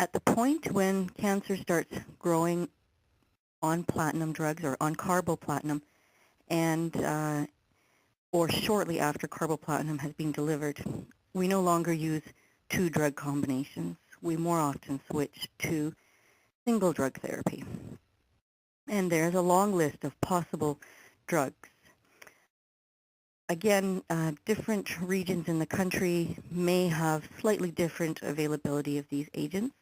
At the point when cancer starts growing on platinum drugs or on carboplatinum, and or shortly after carboplatinum has been delivered, we no longer use two drug combinations. We more often switch to single drug therapy. And there's a long list of possible drugs. Again, different regions in the country may have slightly different availability of these agents.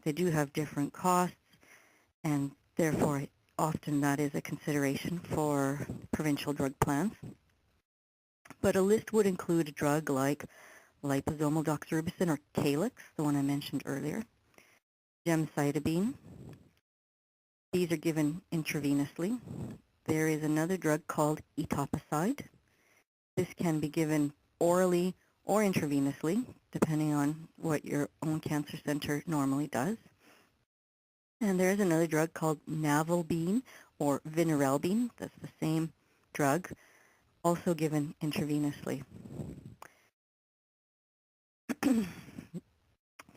They do have different costs, and therefore often that is a consideration for provincial drug plans. But a list would include a drug like liposomal doxorubicin or Calyx, the one I mentioned earlier, gemcitabine. These are given intravenously. There is another drug called etoposide. This can be given orally or intravenously, depending on what your own cancer center normally does. And there's another drug called navalbine or vinorelbine. That's the same drug, also given intravenously.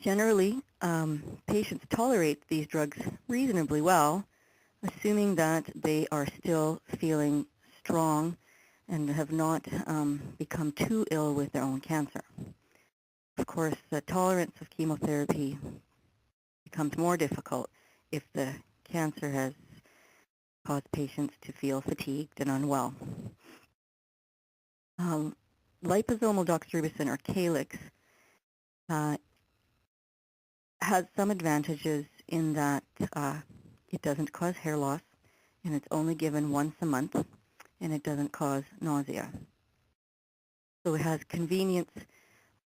Generally, patients tolerate these drugs reasonably well, assuming that they are still feeling strong and have not become too ill with their own cancer. Of course, the tolerance of chemotherapy becomes more difficult if the cancer has caused patients to feel fatigued and unwell. Liposomal doxorubicin or Calyx has some advantages in that it doesn't cause hair loss, and it's only given once a month, and it doesn't cause nausea. So it has convenience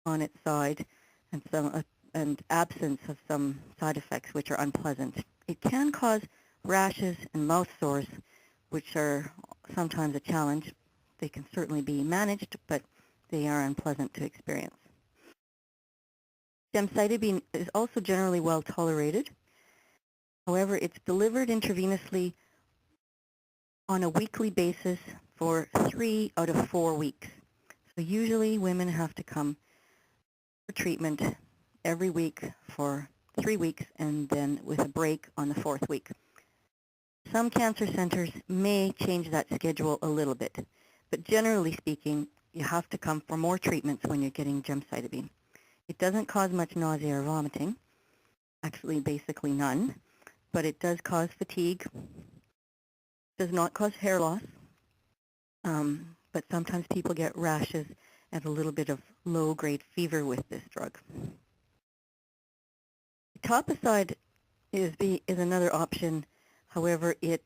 on its side and absence of some side effects which are unpleasant. It can cause rashes and mouth sores, which are sometimes a challenge. They can certainly be managed, but they are unpleasant to experience. Gemcitabine is also generally well tolerated. However, it's delivered intravenously on a weekly basis for 3 out of 4 weeks. So usually women have to come for treatment every week for 3 weeks and then with a break on the 4th week. Some cancer centers may change that schedule a little bit, but generally speaking, you have to come for more treatments when you're getting gemcitabine. It doesn't cause much nausea or vomiting, actually basically none, but it does cause fatigue, does not cause hair loss, but sometimes people get rashes and a little bit of low-grade fever with this drug. Etoposide is another option. However, it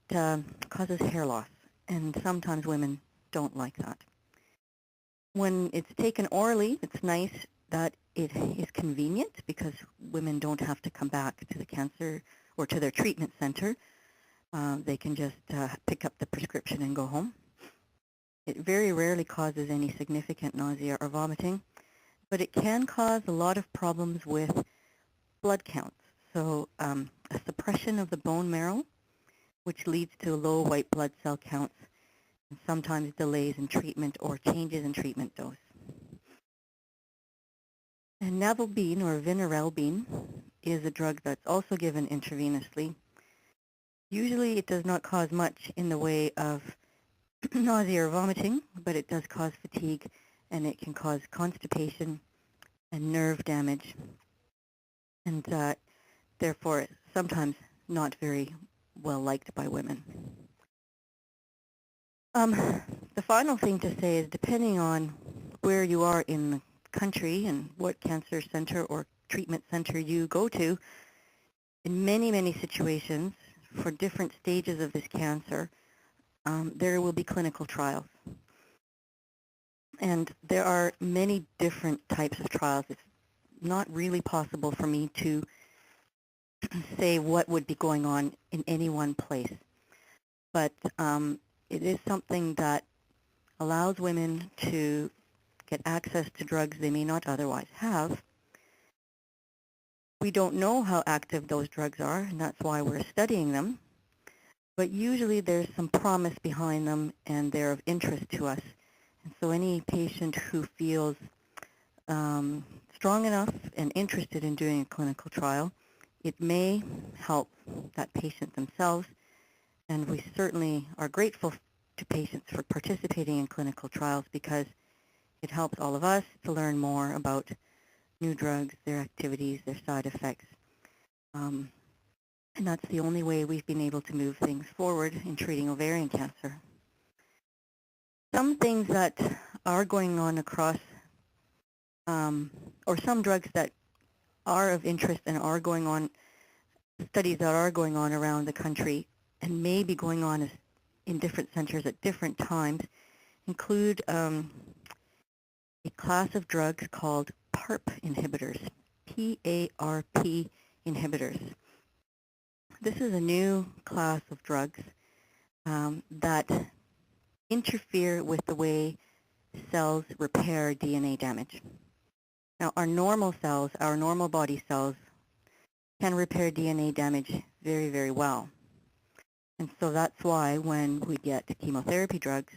causes hair loss, and sometimes women don't like that. When it's taken orally, it's nice that it is convenient because women don't have to come back to the cancer or to their treatment center. They can just pick up the prescription and go home. It very rarely causes any significant nausea or vomiting, but it can cause a lot of problems with blood counts. So a suppression of the bone marrow, which leads to low white blood cell counts, and sometimes delays in treatment or changes in treatment dose. And navalbine or vinorelbine is a drug that's also given intravenously. Usually it does not cause much in the way of nausea or vomiting, but it does cause fatigue, and it can cause constipation and nerve damage, and therefore sometimes not very well liked by women. The final thing to say is, depending on where you are in the country and what cancer center or treatment center you go to, in many, many situations for different stages of this cancer, there will be clinical trials. And there are many different types of trials. It's not really possible for me to say what would be going on in any one place. But it is something that allows women to get access to drugs they may not otherwise have. We don't know how active those drugs are, and that's why we're studying them. But usually there's some promise behind them, and they're of interest to us. And so any patient who feels strong enough and interested in doing a clinical trial, it may help that patient themselves, and we certainly are grateful to patients for participating in clinical trials because it helps all of us to learn more about new drugs, their activities, their side effects. And that's the only way we've been able to move things forward in treating ovarian cancer. Some things that are going on across, or some drugs that are of interest and are going on, studies that are going on around the country and may be going on in different centers at different times, include a class of drugs called PARP inhibitors, P-A-R-P inhibitors. This is a new class of drugs that interfere with the way cells repair DNA damage. Now, our normal cells, our normal body cells, can repair DNA damage very, very well. And so that's why when we get chemotherapy drugs,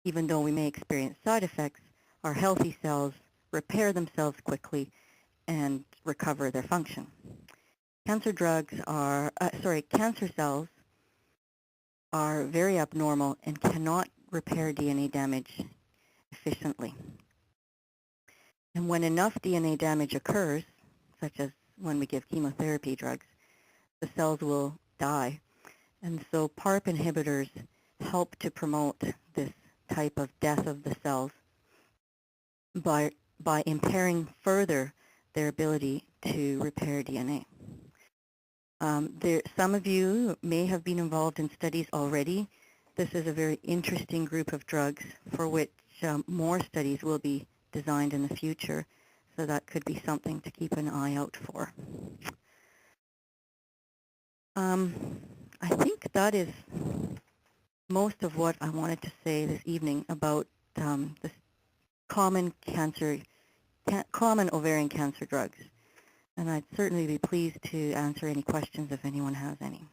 even though we may experience side effects, our healthy cells repair themselves quickly and recover their function. Cancer cells are very abnormal and cannot repair DNA damage efficiently. And when enough DNA damage occurs, such as when we give chemotherapy drugs, the cells will die. And so PARP inhibitors help to promote this type of death of the cells by impairing further their ability to repair DNA. Some of you may have been involved in studies already. This is a very interesting group of drugs for which more studies will be designed in the future, so that could be something to keep an eye out for. I think that is most of what I wanted to say this evening about the common ovarian cancer drugs. And I'd certainly be pleased to answer any questions if anyone has any.